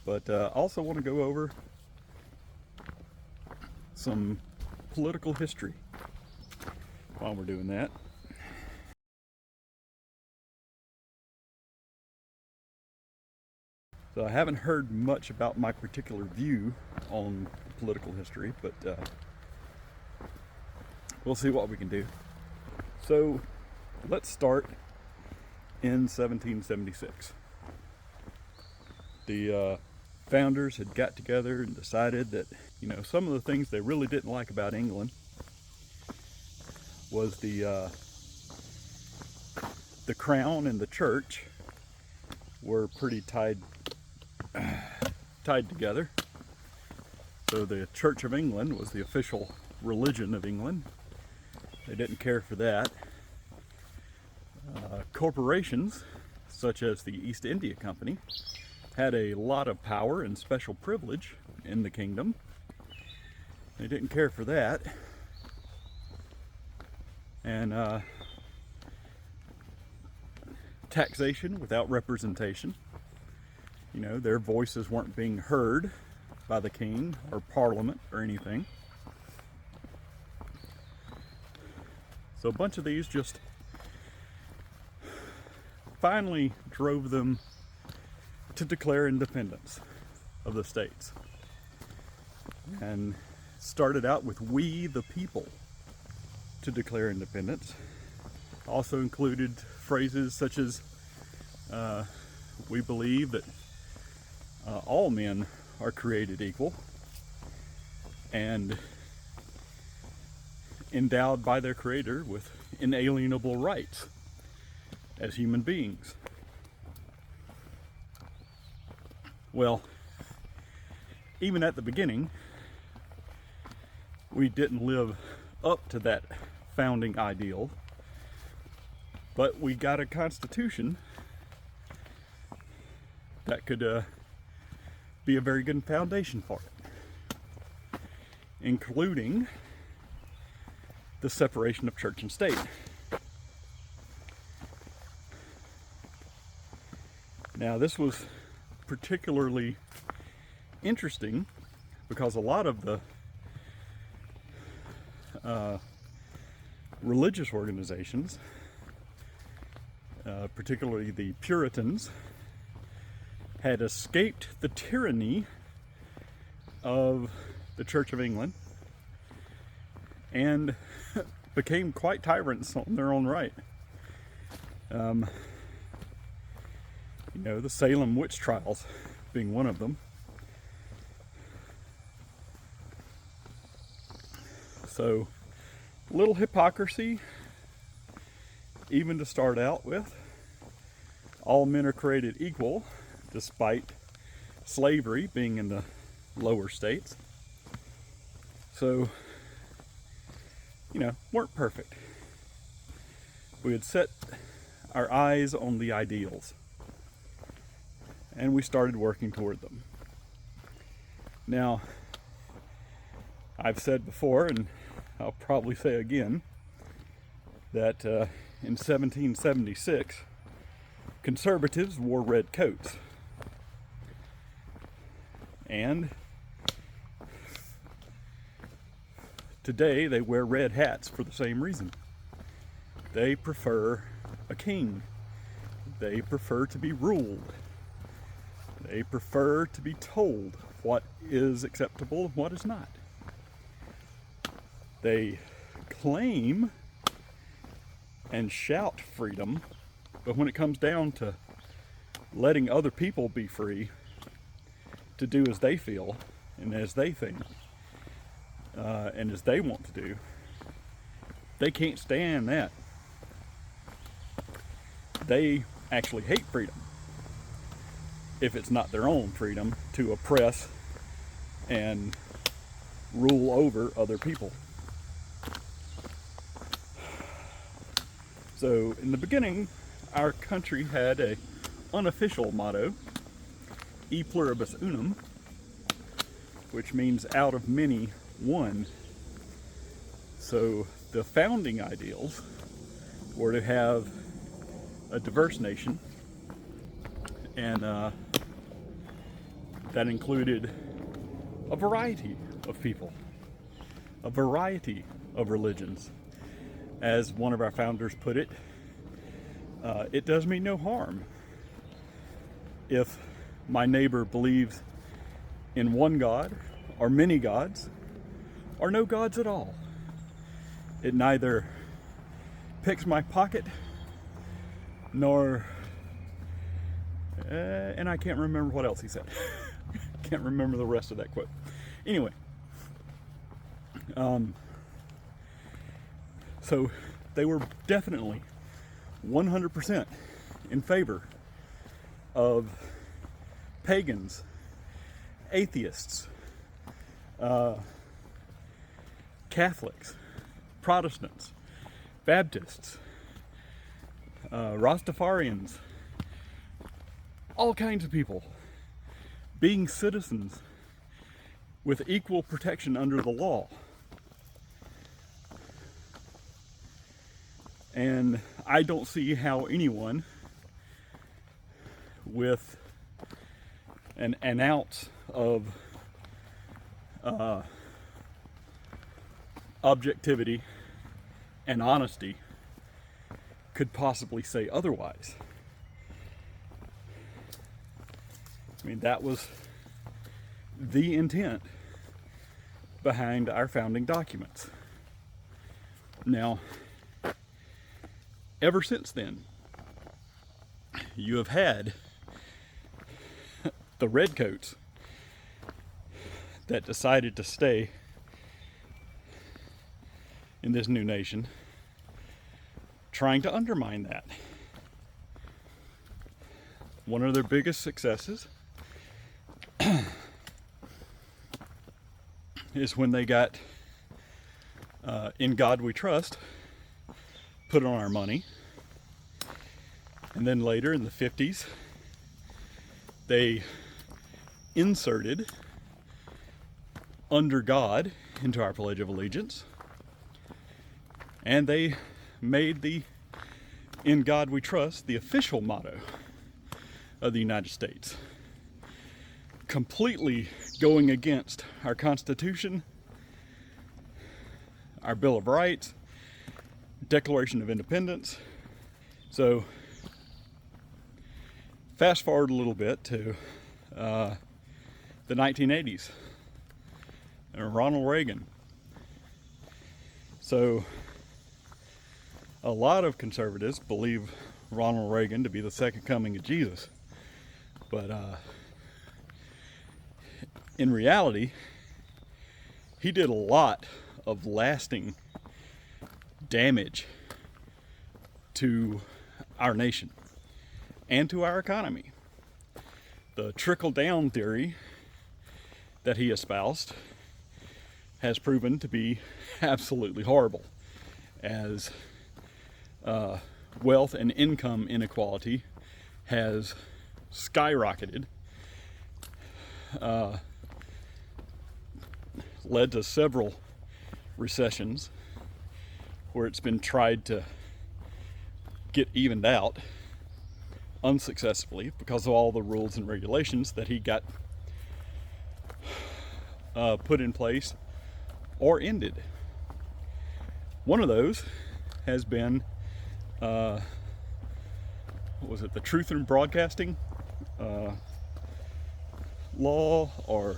But I also want to go over some political history while we're doing that. So I haven't heard much about my particular view on political history, but we'll see what we can do. So let's start in 1776. The founders had got together and decided that, some of the things they really didn't like about England was the crown and the church were pretty tied together. So the Church of England was the official religion of England. They didn't care for that. Corporations such as the East India Company had a lot of power and special privilege in the kingdom. They didn't care for that. And taxation without representation. Their voices weren't being heard by the king or parliament or anything. So a bunch of these just finally drove them to declare independence of the states. And started out with "we the people" to declare independence. Also included phrases such as "we believe that all men are created equal and endowed by their Creator with inalienable rights as human beings." Well, even at the beginning, we didn't live up to that founding ideal, but we got a constitution that could be a very good foundation for it, including the separation of church and state. Now, this was particularly interesting because a lot of the religious organizations, particularly the Puritans, had escaped the tyranny of the Church of England and became quite tyrants on their own right. The Salem witch trials being one of them. So, little hypocrisy, even to start out with. All men are created equal, despite slavery being in the lower states. So, weren't perfect. We had set our eyes on the ideals, and we started working toward them. Now, I've said before, and I'll probably say again, that in 1776, conservatives wore red coats. And today they wear red hats for the same reason. They prefer a king. They prefer to be ruled. They prefer to be told what is acceptable and what is not. They claim and shout freedom, but when it comes down to letting other people be free to do as they feel and as they think and as they want to do, they can't stand that. They actually hate freedom if it's not their own freedom to oppress and rule over other people. So in the beginning, our country had a unofficial motto, "E pluribus unum," which means out of many, one. So the founding ideals were to have a diverse nation and that included a variety of people, a variety of religions. As one of our founders put it, it does me no harm if my neighbor believes in one God, or many gods, or no gods at all. It neither picks my pocket, nor, and I can't remember what else he said. Can't remember the rest of that quote. Anyway, so they were definitely 100% in favor of pagans, atheists, Catholics, Protestants, Baptists, Rastafarians, all kinds of people being citizens with equal protection under the law. And I don't see how anyone with an ounce of objectivity and honesty could possibly say otherwise. I mean, that was the intent behind our founding documents. Now, ever since then, you have had the redcoats that decided to stay in this new nation trying to undermine that. One of their biggest successes is when they got In God We Trust put on our money. And then later in the 50s, they inserted Under God into our Pledge of Allegiance. And they made the In God We Trust the official motto of the United States. Completely going against our Constitution, our Bill of Rights, Declaration of Independence. So, fast forward a little bit to the 1980s, and Ronald Reagan. So, a lot of conservatives believe Ronald Reagan to be the second coming of Jesus. But in reality, he did a lot of lasting damage to our nation and to our economy. The trickle-down theory that he espoused has proven to be absolutely horrible, as wealth and income inequality has skyrocketed, led to several recessions where it's been tried to get evened out unsuccessfully because of all the rules and regulations that he got put in place or ended. One of those has been what was it, the Truth in Broadcasting law, or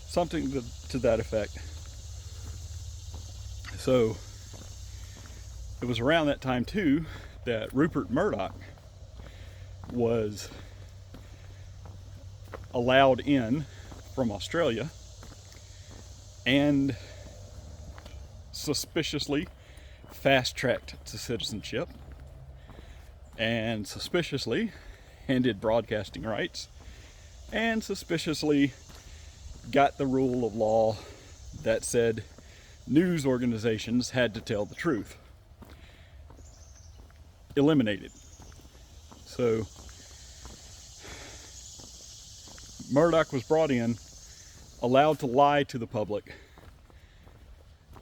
something to that effect. So it was around that time too that Rupert Murdoch was allowed in from Australia and suspiciously fast-tracked to citizenship and suspiciously handed broadcasting rights and suspiciously got the rule of law that said news organizations had to tell the truth eliminated. So Murdoch was brought in, allowed to lie to the public,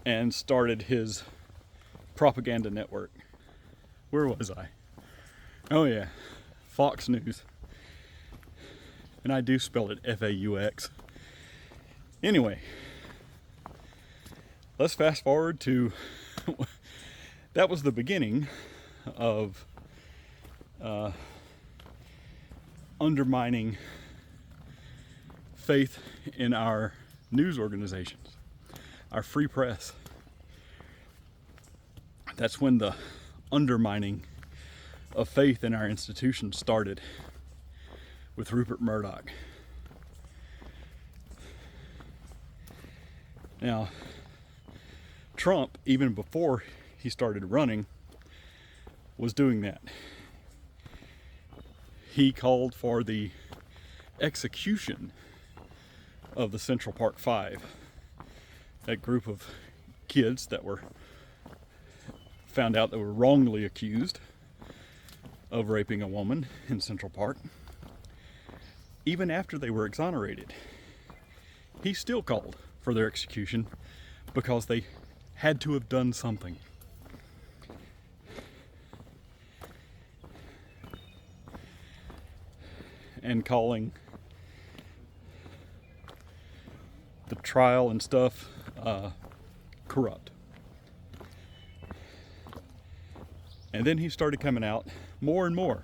and started his propaganda network. Where was I? Oh yeah, Fox News. And I do spell it F-A-U-X. Anyway, let's fast forward to that was the beginning of undermining faith in our news organizations, our free press. That's when the undermining of faith in our institutions started with Rupert Murdoch. Now, Trump, even before he started running, was doing that. He called for the execution of the Central Park Five, that group of kids that were found out that were wrongly accused of raping a woman in Central Park. Even after they were exonerated, he still called for their execution because they had to have done something. And calling the trial and stuff corrupt. And then he started coming out more and more,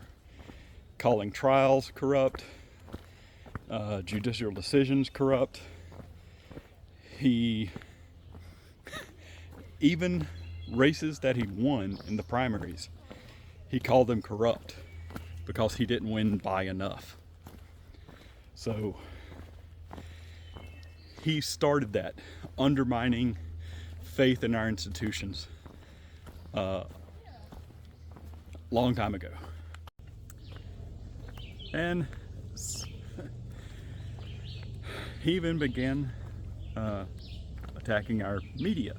calling trials corrupt, judicial decisions corrupt. He even races that he won in the primaries, he called them corrupt because he didn't win by enough. So he started that, undermining faith in our institutions long time ago. And he even began attacking our media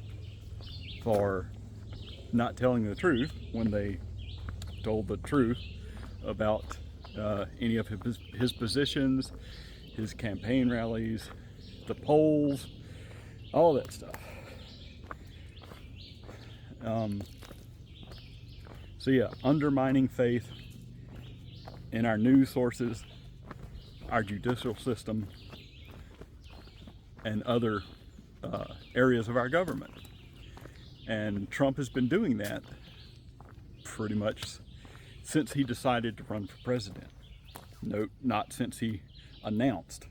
for not telling the truth when they told the truth about any of his positions, his campaign rallies, the polls, all that stuff. So yeah, undermining faith in our news sources, our judicial system, and other areas of our government. And Trump has been doing that pretty much since he decided to run for president. No, not since he announced,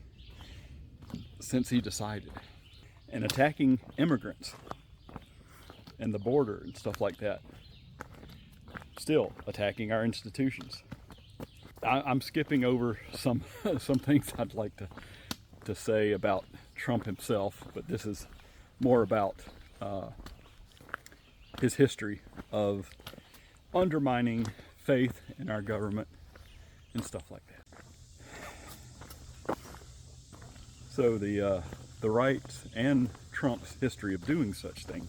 since he decided. And attacking immigrants and the border and stuff like that. Still attacking our institutions. I'm skipping over some things I'd like to say about Trump himself, but this is more about his history of undermining faith in our government and stuff like that. So the right and Trump's history of doing such things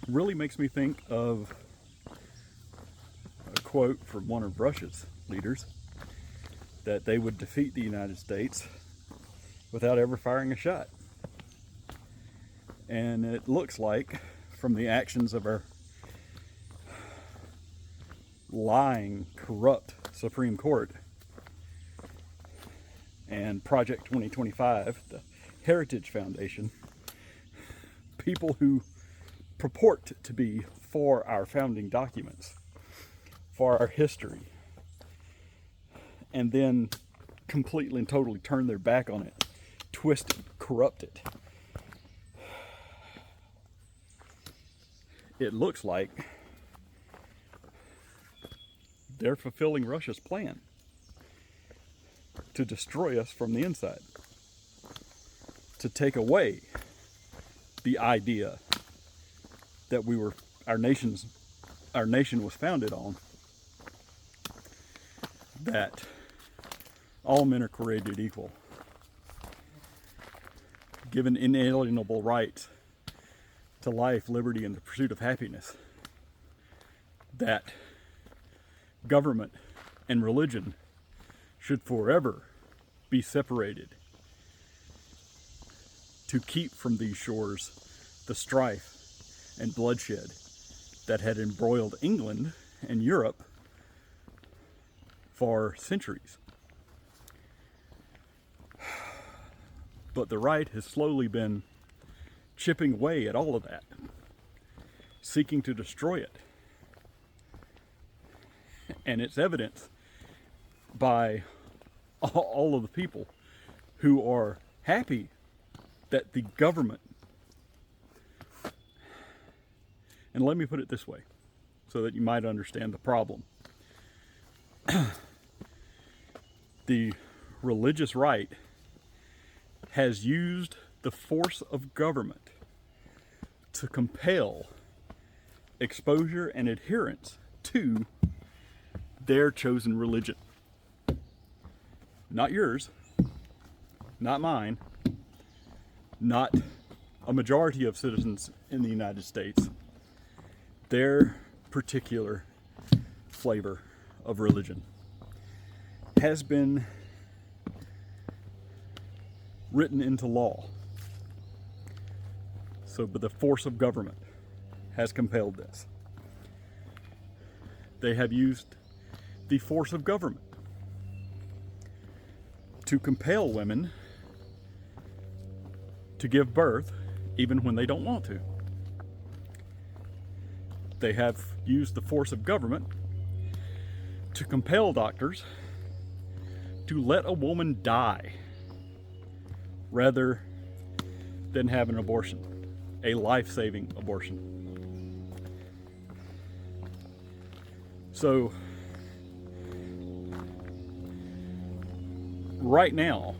really makes me think of a quote from one of Russia's leaders, that they would defeat the United States without ever firing a shot. And it looks like, from the actions of our lying, corrupt Supreme Court and Project 2025, the Heritage Foundation, people who purport to be for our founding documents, for our history, and then completely and totally turn their back on it, twist it, corrupt it. It looks like they're fulfilling Russia's plan to destroy us from the inside, to take away the idea that our nation was founded on, that all men are created equal, given inalienable rights to life, liberty, and the pursuit of happiness, that government and religion should forever be separated, to keep from these shores the strife and bloodshed that had embroiled England and Europe for centuries. But the right has slowly been chipping away at all of that, seeking to destroy it. And it's evidenced by all of the people who are happy that the government, and let me put it this way so that you might understand the problem. The religious right has used the force of government to compel exposure and adherence to their chosen religion. Not yours, not mine, not a majority of citizens in the United States. Their particular flavor of religion has been written into law. But the force of government has compelled this. They have used the force of government to compel women to give birth even when they don't want to. They have used the force of government to compel doctors to let a woman die rather than have an abortion, a life-saving abortion. So, right now,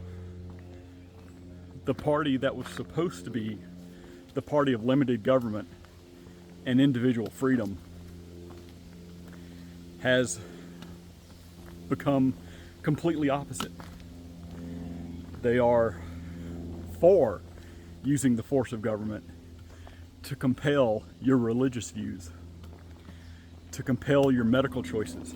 the party that was supposed to be the party of limited government and individual freedom has become completely opposite. They are for using the force of government to compel your religious views, to compel your medical choices,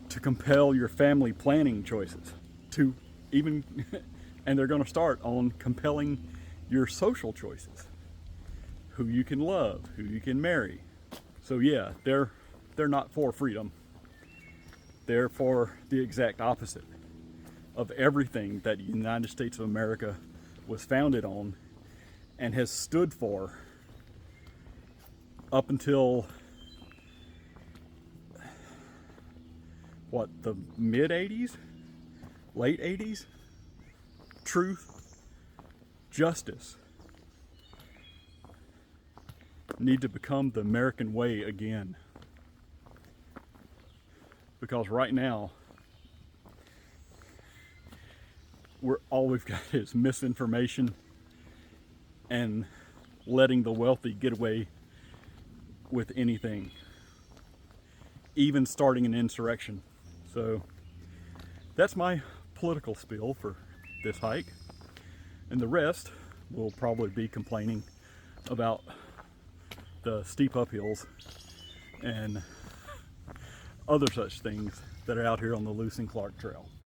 to compel your family planning choices, to even, and they're going to start on compelling your social choices, who you can love, who you can marry. So yeah, they're not for freedom. They're for the exact opposite of everything that the United States of America was founded on and has stood for up until the mid 80s, late 80s. Truth, justice need to become the American way again. Because right now, all we've got is misinformation and letting the wealthy get away with anything, even starting an insurrection. So that's my political spiel for this hike, and the rest will probably be complaining about the steep uphills and other such things that are out here on the Lewis and Clark Trail.